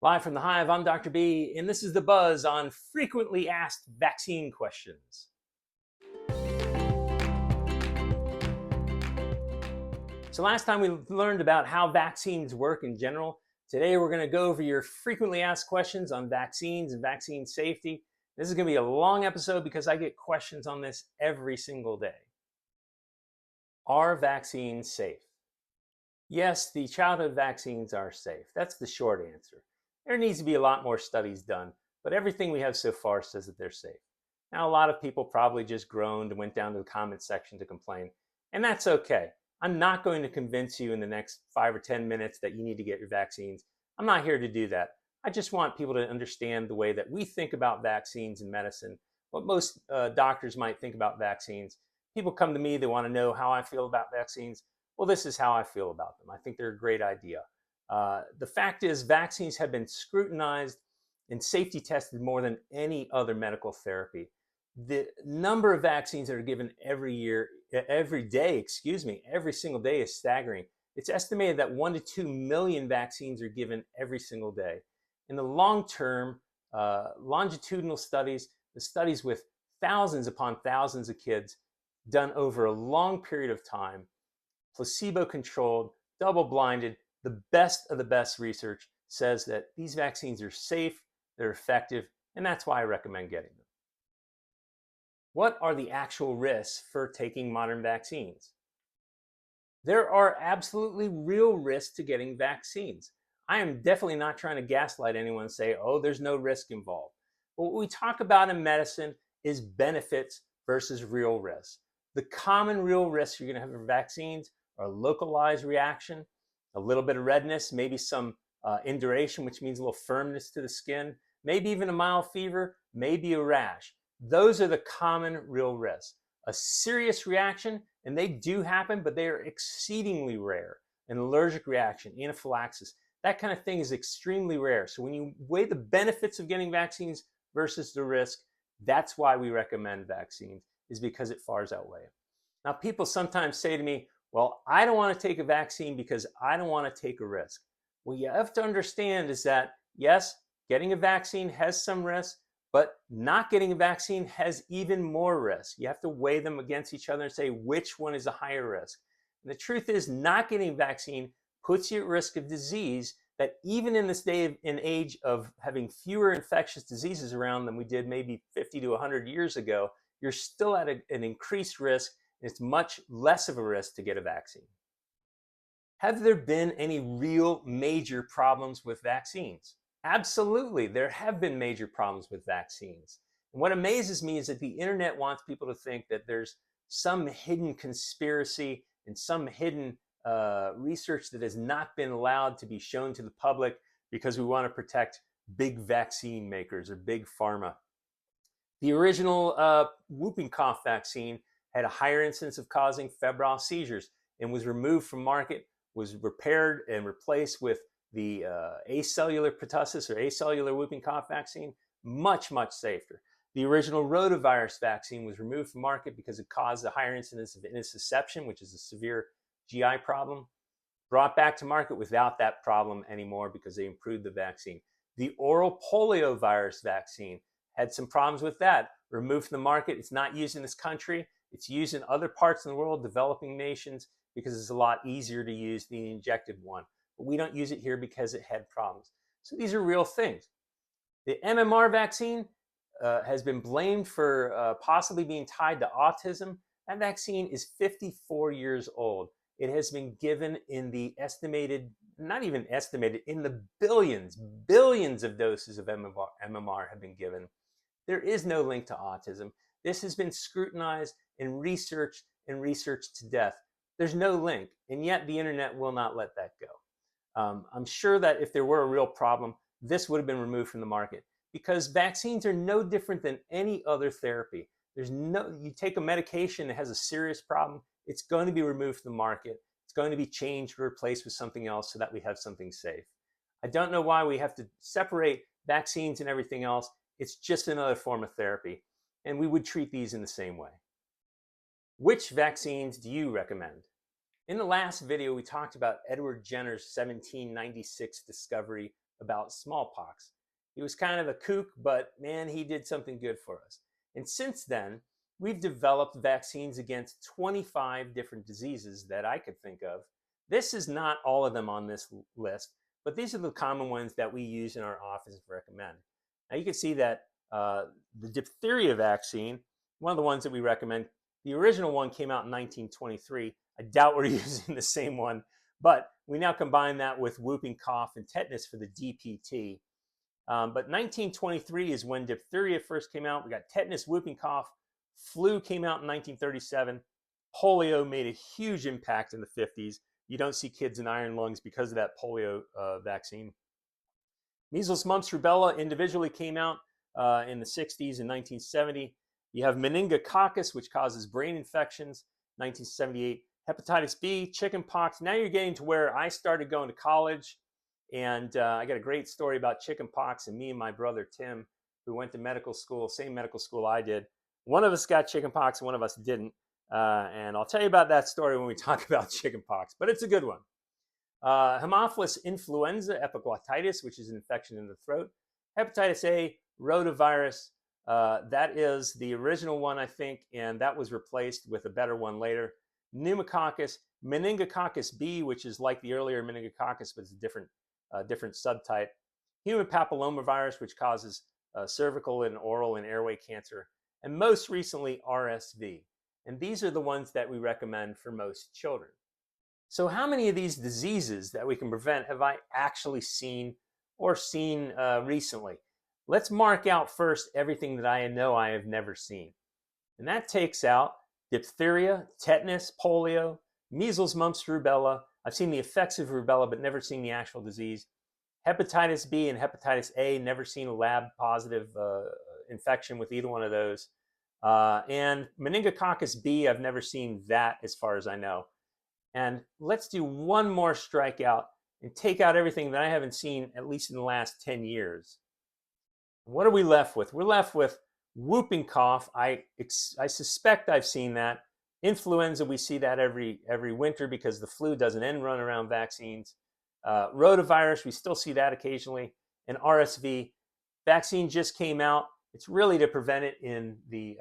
Live from the Hive, I'm Dr. B, and this is The Buzz on frequently asked vaccine questions. So last time we learned about how vaccines work in general. Today we're going to go over your frequently asked questions on vaccines and vaccine safety. This is going to be a long episode because I get questions on this every single day. Are vaccines safe? Yes, the childhood vaccines are safe. That's the short answer. There needs to be a lot more studies done, but everything we have so far says that they're safe. Now, a lot of people probably just groaned and went down to the comment section to complain, and that's okay. I'm not going to convince you in the next 5 or 10 minutes that you need to get your vaccines. I'm not here to do that. I just want people to understand the way that we think about vaccines and medicine, what most doctors might think about vaccines. People come to me, they want to know how I feel about vaccines. Well, this is how I feel about them. I think they're a great idea. The fact is, vaccines have been scrutinized and safety tested more than any other medical therapy. The number of vaccines that are given every day, every single day is staggering. It's estimated that 1 to 2 million vaccines are given every single day. In the long term, longitudinal studies, the studies with thousands upon thousands of kids done over a long period of time, placebo-controlled, double-blinded, the best of the best research says that these vaccines are safe, they're effective, and that's why I recommend getting them. What are the actual risks for taking modern vaccines? There are absolutely real risks to getting vaccines. I am definitely not trying to gaslight anyone and say, oh, there's no risk involved. But what we talk about in medicine is benefits versus real risks. The common real risks you're going to have for vaccines are a localized reaction, a little bit of redness, maybe some induration, which means a little firmness to the skin, maybe even a mild fever, maybe a rash. Those are the common real risks. A serious reaction, and they do happen, but they are exceedingly rare. An allergic reaction, anaphylaxis, that kind of thing is extremely rare. So when you weigh the benefits of getting vaccines versus the risk, that's why we recommend vaccines, is because it far outweighs it. Now, people sometimes say to me, well, I don't want to take a vaccine because I don't want to take a risk. What you have to understand is that, yes, getting a vaccine has some risk, but not getting a vaccine has even more risk. You have to weigh them against each other and say which one is a higher risk. And the truth is, not getting a vaccine puts you at risk of disease that even in this day and age of having fewer infectious diseases around than we did maybe 50 to 100 years ago, you're still at an increased risk. It's much less of a risk to get a vaccine. Have there been any real major problems with vaccines? Absolutely, there have been major problems with vaccines. And what amazes me is that the internet wants people to think that there's some hidden conspiracy and some hidden research that has not been allowed to be shown to the public because we want to protect big vaccine makers or big pharma. The original whooping cough vaccine had a higher incidence of causing febrile seizures and was removed from market, was repaired and replaced with the acellular pertussis or acellular whooping cough vaccine, much, much safer. The original rotavirus vaccine was removed from market because it caused a higher incidence of intussusception, which is a severe GI problem. Brought back to market without that problem anymore because they improved the vaccine. The oral polio virus vaccine had some problems with that. Removed from the market. It's not used in this country. It's used in other parts of the world, developing nations, because it's a lot easier to use the injected one. But we don't use it here because it had problems. So these are real things. The MMR vaccine has been blamed for possibly being tied to autism. That vaccine is 54 years old. It has been given in the estimated, not even estimated, in the billions of doses of MMR have been given. There is no link to autism. This has been scrutinized and researched to death. There's no link, and yet the internet will not let that go. I'm sure that if there were a real problem, this would have been removed from the market because vaccines are no different than any other therapy. You take a medication that has a serious problem, it's going to be removed from the market. It's going to be changed or replaced with something else so that we have something safe. I don't know why we have to separate vaccines and everything else. It's just another form of therapy, and we would treat these in the same way. Which vaccines do you recommend? In the last video, we talked about Edward Jenner's 1796 discovery about smallpox. He was kind of a kook, but man, he did something good for us. And since then, we've developed vaccines against 25 different diseases that I could think of. This is not all of them on this list, but these are the common ones that we use in our office and recommend. Now you can see that the diphtheria vaccine, one of the ones that we recommend, the original one came out in 1923. I doubt we're using the same one, but we now combine that with whooping cough and tetanus for the DPT. But 1923 is when diphtheria first came out. We got tetanus, whooping cough, flu came out in 1937. Polio made a huge impact in the 50s. You don't see kids in iron lungs because of that polio vaccine. Measles, mumps, rubella individually came out in the 60s and 1970. You have meningococcus, which causes brain infections, 1978. Hepatitis B, chickenpox. Now you're getting to where I started going to college, and I got a great story about chickenpox. And me and my brother Tim, who went to medical school, same medical school I did. One of us got chickenpox, one of us didn't. And I'll tell you about that story when we talk about chickenpox, but it's a good one. Haemophilus influenza, epiglottitis, which is an infection in the throat. Hepatitis A, rotavirus. That is the original one, I think, and that was replaced with a better one later. Pneumococcus, meningococcus B, which is like the earlier meningococcus, but it's a different subtype. Human papillomavirus, which causes cervical and oral and airway cancer. And most recently, RSV. And these are the ones that we recommend for most children. So how many of these diseases that we can prevent have I actually seen recently? Let's mark out first everything that I know I have never seen. And that takes out diphtheria, tetanus, polio, measles, mumps, rubella. I've seen the effects of rubella, but never seen the actual disease. Hepatitis B and hepatitis A, never seen a lab positive infection with either one of those. And meningococcus B, I've never seen that as far as I know. And let's do one more strikeout and take out everything that I haven't seen, at least in the last 10 years. What are we left with? We're left with whooping cough. I suspect I've seen that. Influenza, we see that every winter because the flu does an end run around vaccines. Rotavirus, we still see that occasionally. And RSV, vaccine just came out. It's really to prevent it in the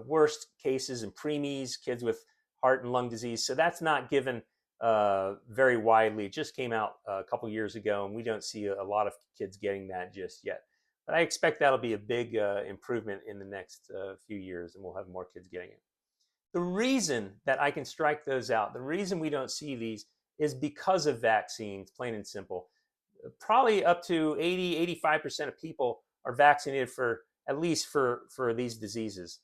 worst cases in preemies, kids with heart and lung disease. So that's not given very widely. It just came out a couple years ago, and we don't see a lot of kids getting that just yet. But I expect that'll be a big improvement in the next few years, and we'll have more kids getting it. The reason that I can strike those out, the reason we don't see these is because of vaccines, plain and simple. Probably up to 80–85% of people are vaccinated for at least for these diseases.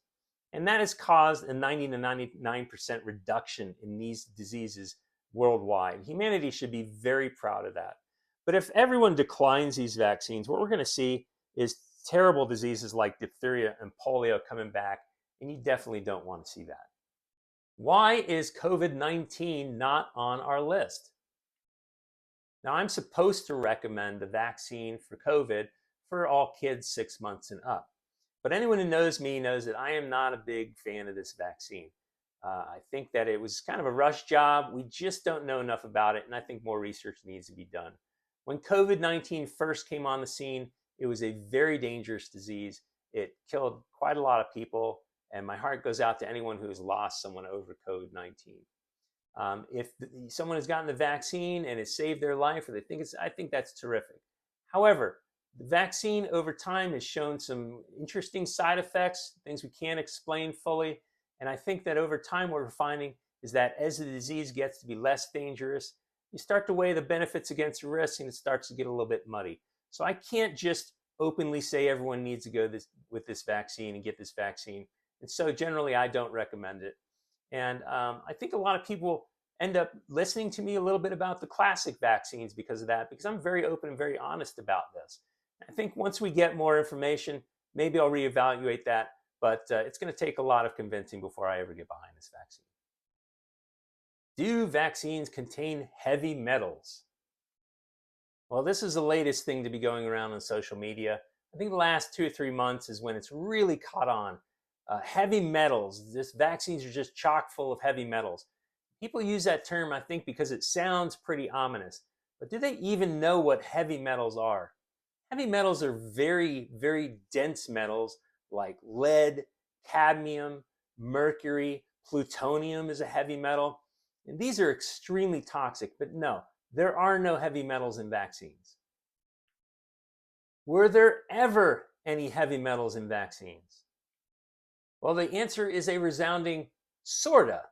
And that has caused a 90–99% reduction in these diseases worldwide. Humanity should be very proud of that. But if everyone declines these vaccines, what we're going to see is terrible diseases like diphtheria and polio coming back, and you definitely don't want to see that. Why is COVID-19 not on our list? Now, I'm supposed to recommend the vaccine for COVID for all kids 6 months and up. But anyone who knows me knows that I am not a big fan of this vaccine. I think that it was kind of a rush job. We just don't know enough about it, and I think more research needs to be done. When COVID-19 first came on the scene, it was a very dangerous disease. It killed quite a lot of people, and my heart goes out to anyone who has lost someone over COVID-19. If someone has gotten the vaccine and it saved their life, or they think I think that's terrific. However, the vaccine over time has shown some interesting side effects, things we can't explain fully. And I think that over time, what we're finding is that as the disease gets to be less dangerous, you start to weigh the benefits against the risks, and it starts to get a little bit muddy. So I can't just openly say everyone needs to go with this vaccine and get this vaccine. And so generally, I don't recommend it. And I think a lot of people end up listening to me a little bit about the classic vaccines because of that, because I'm very open and very honest about this. I think once we get more information, maybe I'll reevaluate that, but it's going to take a lot of convincing before I ever get behind this vaccine. Do vaccines contain heavy metals? Well, this is the latest thing to be going around on social media. I think the last 2 or 3 months is when it's really caught on. Heavy metals, vaccines are just chock full of heavy metals. People use that term, I think, because it sounds pretty ominous. But do they even know what heavy metals are? Heavy metals are very, very dense metals like lead, cadmium, mercury, plutonium is a heavy metal. And these are extremely toxic, but no, there are no heavy metals in vaccines. Were there ever any heavy metals in vaccines? Well, the answer is a resounding sorta.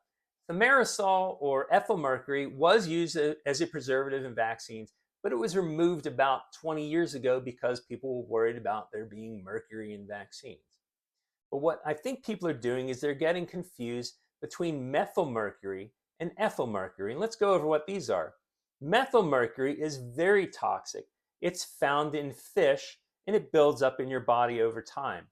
Thimerosal or ethylmercury was used as a preservative in vaccines, but it was removed about 20 years ago because people were worried about there being mercury in vaccines. But what I think people are doing is they're getting confused between methylmercury and ethylmercury. And let's go over what these are. Methylmercury is very toxic. It's found in fish and it builds up in your body over time.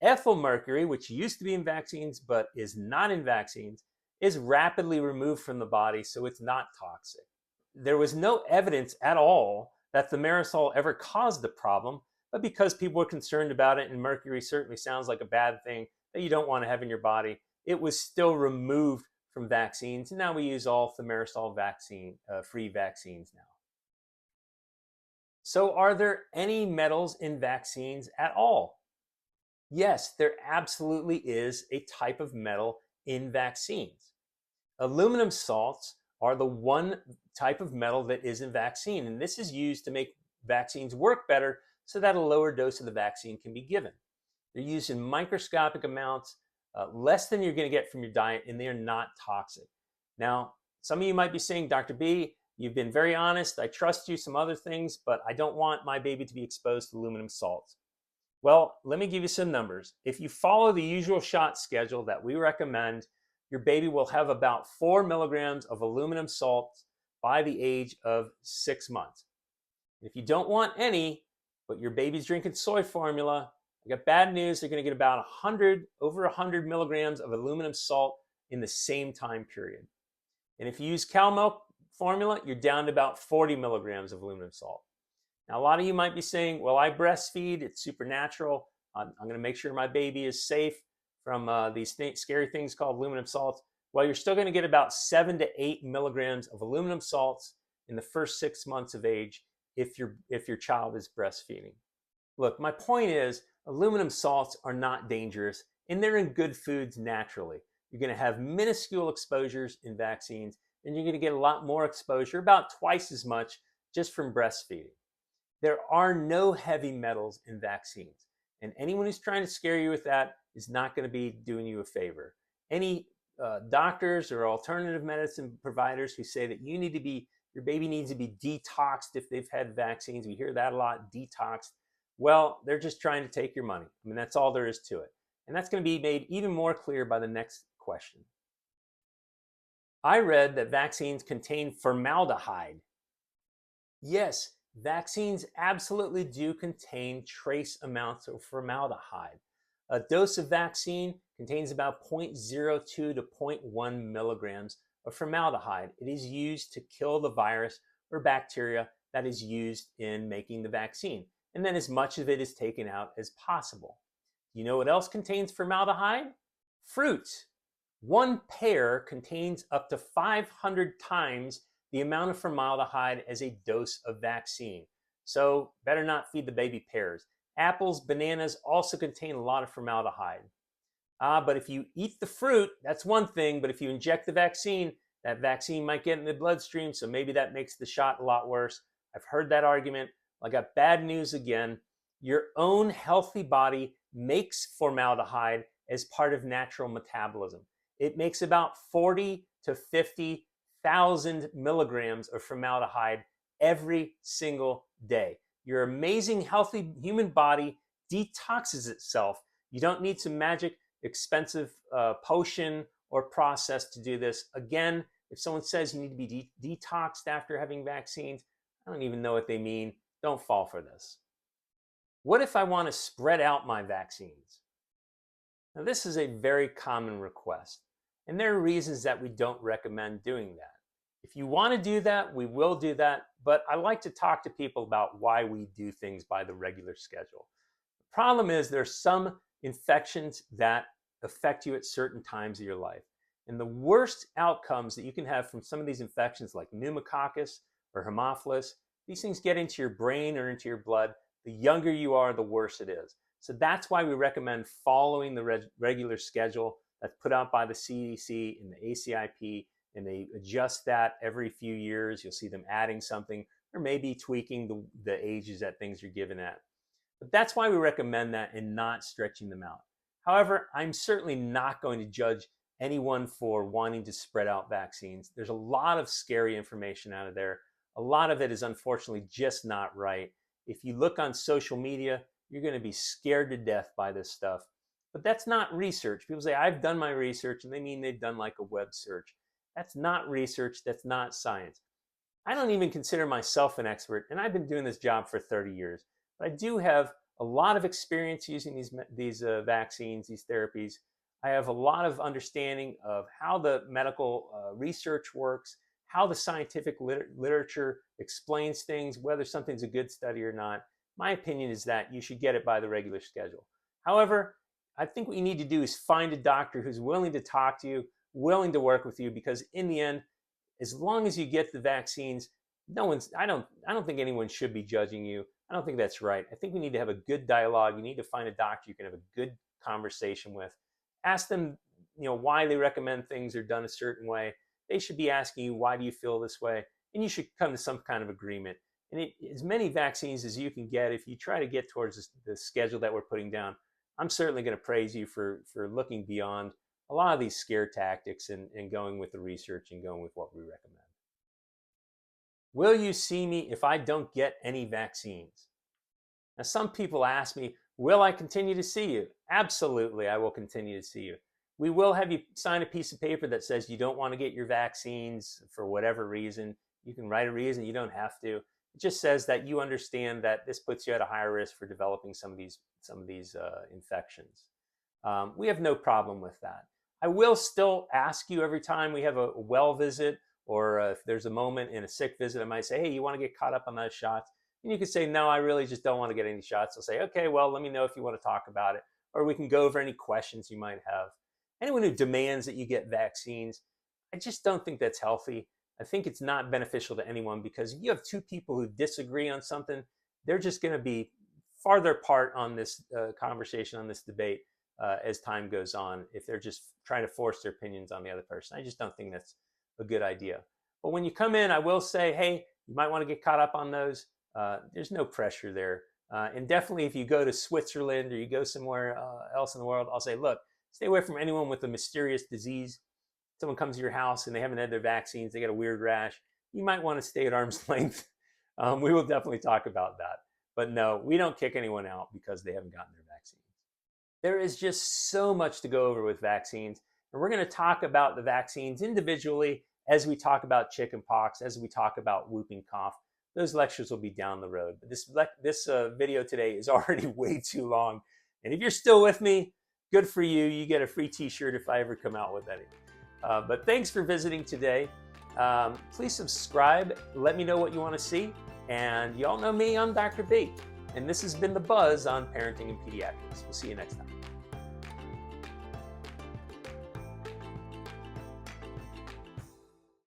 Ethylmercury, which used to be in vaccines but is not in vaccines, is rapidly removed from the body, so it's not toxic. There was no evidence at all that thimerosal ever caused the problem, but because people were concerned about it, and mercury certainly sounds like a bad thing that you don't want to have in your body, it was still removed from vaccines. And now we use all thimerosal free vaccines now. So are there any metals in vaccines at all? Yes, there absolutely is a type of metal in vaccines. Aluminum salts are the one type of metal that is in vaccine, and this is used to make vaccines work better so that a lower dose of the vaccine can be given. They're used in microscopic amounts, less than you're going to get from your diet, and they are not toxic. Now, some of you might be saying, Dr. B, you've been very honest. I trust you, some other things, but I don't want my baby to be exposed to aluminum salts. Well, let me give you some numbers. If you follow the usual shot schedule that we recommend, your baby will have about 4 milligrams of aluminum salts by the age of 6 months. If you don't want any, but your baby's drinking soy formula, I got bad news. They're going to get about over 100 milligrams of aluminum salt in the same time period. And if you use cow milk formula, you're down to about 40 milligrams of aluminum salt. Now, a lot of you might be saying, well, I breastfeed, it's supernatural. I'm going to make sure my baby is safe from these scary things called aluminum salts. Well, you're still going to get about 7 to 8 milligrams of aluminum salts in the first 6 months of age if your child is breastfeeding. Look, my point is aluminum salts are not dangerous and they're in good foods naturally. You're going to have minuscule exposures in vaccines and you're going to get a lot more exposure, about twice as much, just from breastfeeding. There are no heavy metals in vaccines. And anyone who's trying to scare you with that is not going to be doing you a favor. Any doctors or alternative medicine providers who say that your baby needs to be detoxed if they've had vaccines, we hear that a lot, detoxed. Well, they're just trying to take your money. I mean, that's all there is to it. And that's going to be made even more clear by the next question. I read that vaccines contain formaldehyde. Yes, vaccines absolutely do contain trace amounts of formaldehyde. A dose of vaccine contains about 0.02 to 0.1 milligrams of formaldehyde. It is used to kill the virus or bacteria that is used in making the vaccine. And then as much of it is taken out as possible. You know what else contains formaldehyde? Fruit. One pear contains up to 500 times the amount of formaldehyde as a dose of vaccine. So better not feed the baby pears. Apples, bananas also contain a lot of formaldehyde. But if you eat the fruit, that's one thing. But if you inject the vaccine, that vaccine might get in the bloodstream. So maybe that makes the shot a lot worse. I've heard that argument. I got bad news again. Your own healthy body makes formaldehyde as part of natural metabolism. It makes about 40 to 50,000 milligrams of formaldehyde every single day. Your amazing, healthy human body detoxes itself. You don't need some magic, expensive potion or process to do this. Again, if someone says you need to be detoxed after having vaccines, I don't even know what they mean. Don't fall for this. What if I want to spread out my vaccines? Now, this is a very common request, and there are reasons that we don't recommend doing that. If you want to do that, we will do that, but I like to talk to people about why we do things by the regular schedule. The problem is there's some infections that affect you at certain times of your life. And the worst outcomes that you can have from some of these infections like pneumococcus or Haemophilus. These things get into your brain or into your blood. The younger you are, the worse it is. So that's why we recommend following the regular schedule that's put out by the CDC and the ACIP, and they adjust that every few years. You'll see them adding something or maybe tweaking the ages that things are given at. But that's why we recommend that and not stretching them out. However, I'm certainly not going to judge anyone for wanting to spread out vaccines. There's a lot of scary information out of there. A lot of it is unfortunately just not right. If you look on social media, you're going to be scared to death by this stuff. But that's not research. People say, I've done my research, and they mean they've done like a web search. That's not research. That's not science. I don't even consider myself an expert, and I've been doing this job for 30 years. But I do have a lot of experience using these vaccines, these therapies. I have a lot of understanding of how the medical research works, how the scientific literature explains things, whether something's a good study or not. My opinion is that you should get it by the regular schedule. However, I think what you need to do is find a doctor who's willing to talk to you, willing to work with you, because in the end, as long as you get the vaccines, I don't think anyone should be judging you. I don't think that's right. I think we need to have a good dialogue. You need to find a doctor you can have a good conversation with. Ask them, why they recommend things are done a certain way. They should be asking you, why do you feel this way? And you should come to some kind of agreement. And as many vaccines as you can get, if you try to get towards the schedule that we're putting down, I'm certainly going to praise you for looking beyond a lot of these scare tactics and going with the research and going with what we recommend. Will you see me if I don't get any vaccines? Now, some people ask me, will I continue to see you? Absolutely, I will continue to see you. We will have you sign a piece of paper that says you don't want to get your vaccines for whatever reason. You can write a reason, you don't have to. It just says that you understand that this puts you at a higher risk for developing some of these infections. We have no problem with that. I will still ask you every time we have a well visit, or if there's a moment in a sick visit, I might say, hey, you want to get caught up on those shots? And you can say, no, I really just don't want to get any shots. I'll say, okay, well, let me know if you want to talk about it, or we can go over any questions you might have. Anyone who demands that you get vaccines, I just don't think that's healthy. I think it's not beneficial to anyone, because if you have two people who disagree on something, they're just going to be farther apart on this conversation, on this debate, as time goes on, if they're just trying to force their opinions on the other person. I just don't think that's a good idea. But when you come in, I will say, hey, you might want to get caught up on those. There's no pressure there. And definitely if you go to Switzerland or you go somewhere else in the world, I'll say, look, stay away from anyone with a mysterious disease. Someone comes to your house and they haven't had their vaccines, they got a weird rash. You might want to stay at arm's length. We will definitely talk about that. But no, we don't kick anyone out because they haven't gotten their vaccines. There is just so much to go over with vaccines. And we're going to talk about the vaccines individually as we talk about chickenpox, as we talk about whooping cough. Those lectures will be down the road. But this video today is already way too long. And if you're still with me, good for you. You get a free t-shirt if I ever come out with any. But thanks for visiting today. Please subscribe. Let me know what you want to see. And y'all know me, I'm Dr. B. And this has been The Buzz on Parenting and Pediatrics. We'll see you next time.